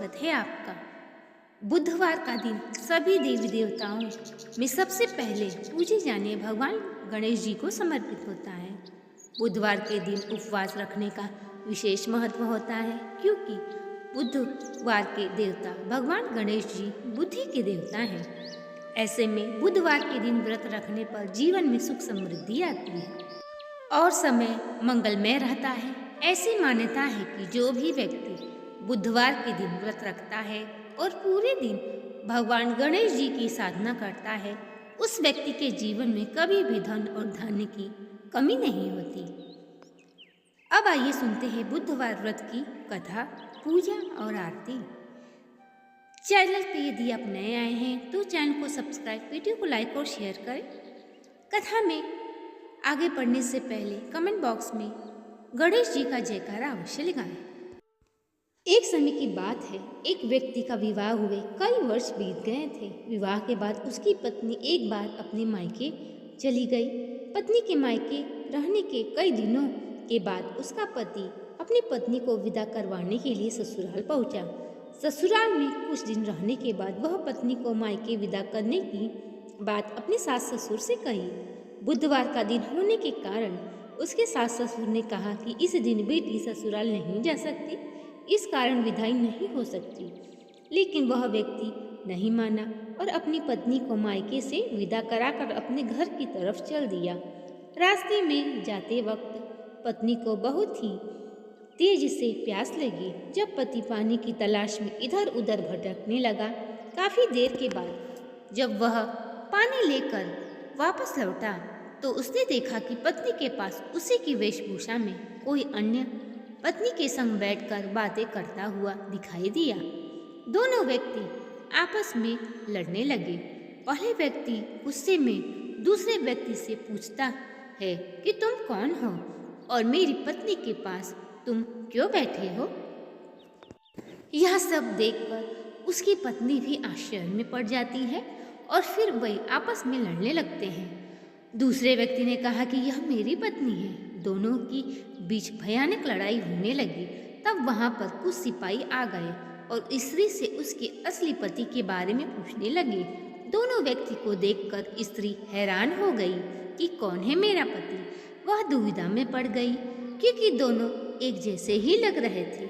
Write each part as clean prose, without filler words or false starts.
स्वागत है आपका। बुधवार का दिन सभी देवी देवताओं में सबसे पहले पूजे जाने भगवान गणेश जी को समर्पित होता है। बुधवार के दिन उपवास रखने का विशेष महत्व होता है, क्योंकि बुधवार के देवता भगवान गणेश जी बुद्धि के देवता हैं। ऐसे में बुधवार के दिन व्रत रखने पर जीवन में सुख समृद्धि आती है और समय मंगलमय रहता है। ऐसी मान्यता है कि जो भी व्यक्ति बुधवार के दिन व्रत रखता है और पूरे दिन भगवान गणेश जी की साधना करता है, उस व्यक्ति के जीवन में कभी भी धन और धान्य की कमी नहीं होती। अब आइए सुनते हैं बुधवार व्रत की कथा, पूजा और आरती। चैनल पे यदि आप नए आए हैं तो चैनल को सब्सक्राइब, वीडियो को लाइक और शेयर करें। कथा में आगे बढ़ने से पहले कमेंट बॉक्स में गणेश जी का जयकारा अवश्य लगाएं। एक समय की बात है, एक व्यक्ति का विवाह हुए कई वर्ष बीत गए थे। विवाह के बाद उसकी पत्नी एक बार अपने मायके चली गई। पत्नी के मायके रहने के कई दिनों के बाद उसका पति अपनी पत्नी को विदा करवाने के लिए ससुराल पहुंचा। ससुराल में कुछ दिन रहने के बाद वह पत्नी को मायके विदा करने की बात अपने सास ससुर से कही। बुधवार का दिन होने के कारण उसके सास ससुर ने कहा कि इस दिन बेटी ससुराल नहीं जा सकती, इस कारण विदाई नहीं हो सकती। लेकिन वह व्यक्ति नहीं माना और अपनी पत्नी को मायके से विदा कराकर अपने घर की तरफ चल दिया। रास्ते में जाते वक्त पत्नी को बहुत ही तेज से प्यास लगी। जब पति पानी की तलाश में इधर उधर भटकने लगा, काफी देर के बाद जब वह पानी लेकर वापस लौटा तो उसने देखा कि पत्नी के पास उसी की वेशभूषा में कोई अन्य पत्नी के संग बैठकर बातें करता हुआ दिखाई दिया। दोनों व्यक्ति आपस में लड़ने लगे। पहले व्यक्ति गुस्से में दूसरे व्यक्ति से पूछता है कि तुम कौन हो और मेरी पत्नी के पास तुम क्यों बैठे हो। यह सब देखकर उसकी पत्नी भी आश्चर्य में पड़ जाती है और फिर वही आपस में लड़ने लगते हैं। दूसरे व्यक्ति ने कहा कि यह मेरी पत्नी है। दोनों की बीच भयानक लड़ाई होने लगी। तब वहां पर कुछ सिपाही आ गए और स्त्री से उसके असली पति के बारे में पूछने लगे। दोनों व्यक्ति को देखकर स्त्री हैरान हो गई कि कौन है मेरा पति। वह दुविधा में पड़ गई क्योंकि दोनों एक जैसे ही लग रहे थे।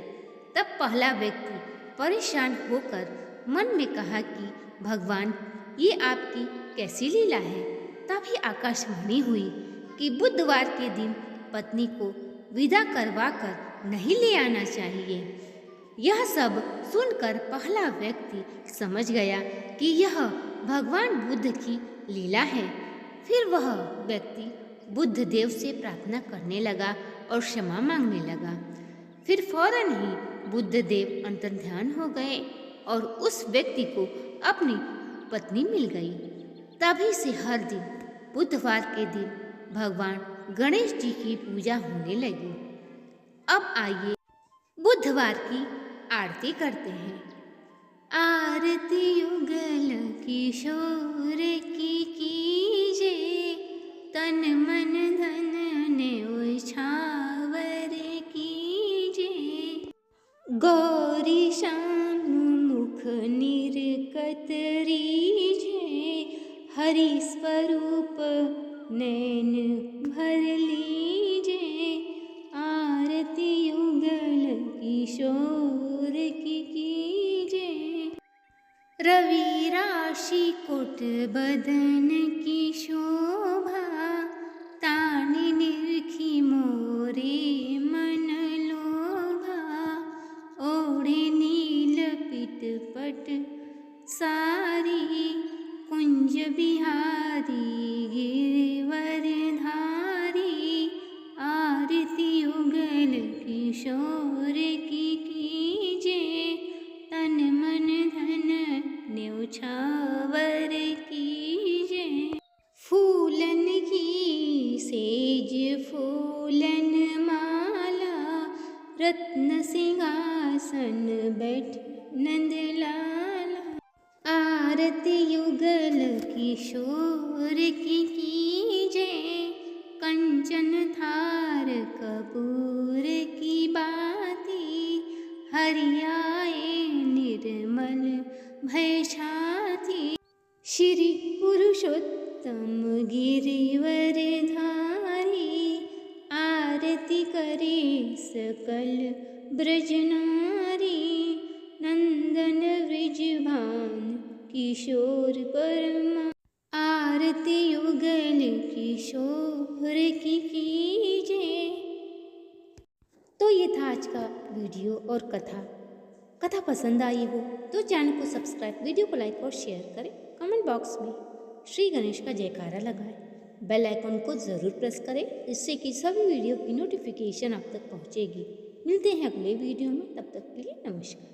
तब पहला व्यक्ति परेशान होकर मन में कहा कि भगवान, ये आपकी कैसी लीला है। तभी आकाशवाणी हुई कि बुधवार के दिन पत्नी को विदा करवा कर नहीं ले आना चाहिए। यह सब सुनकर पहला व्यक्ति समझ गया कि यह भगवान बुद्ध की लीला है। फिर वह व्यक्ति बुद्ध देव से प्रार्थना करने लगा और क्षमा मांगने लगा। फिर फौरन ही बुद्ध देव अंतर्ध्यान हो गए और उस व्यक्ति को अपनी पत्नी मिल गई। तभी से हर दिन बुधवार के दिन भगवान गणेश जी की पूजा होने लगी। अब आइए बुधवार की आरती करते हैं। आरती युगल किशोर की कीजे, तन मन धन न्यौछावर कीजे। गौरी श्याम मुख निर्कत रीजे, हरि स्वरूप नैन भर लीजे। आरती युगल किशोर की कीजे। रवि राशि कोट बदन की शोभा, तानि निरखी मोरे मन लोभा। ओढ़े नील पित पट सारी, कुंज बिहारी गिरिवर धारी। आरती युगल किशोर की कीजे, तन मन धन न्यौछावर कीजे। फूलन की सेज फूलन माला, रत्न सिंहासन बैठ नंद लाला। आरती युगल किशोर की कीजे, कंचन थार कपूर की बाती। हरियाए भय छाती। श्री पुरुषोत्तम गिरिवर धारी, आरती करे सकल ब्रज नारी। नंदन ब्रिजभान किशोर परमा, आरती युगल किशोर की कीजे। तो ये था आज का वीडियो और कथा पसंद आई हो तो चैनल को सब्सक्राइब, वीडियो को लाइक और शेयर करें। कमेंट बॉक्स में श्री गणेश का जयकारा लगाएं। बेल आइकन को ज़रूर प्रेस करें, जिससे कि सभी वीडियो की नोटिफिकेशन आप तक पहुंचेगी। मिलते हैं अगले वीडियो में, तब तक के लिए नमस्कार।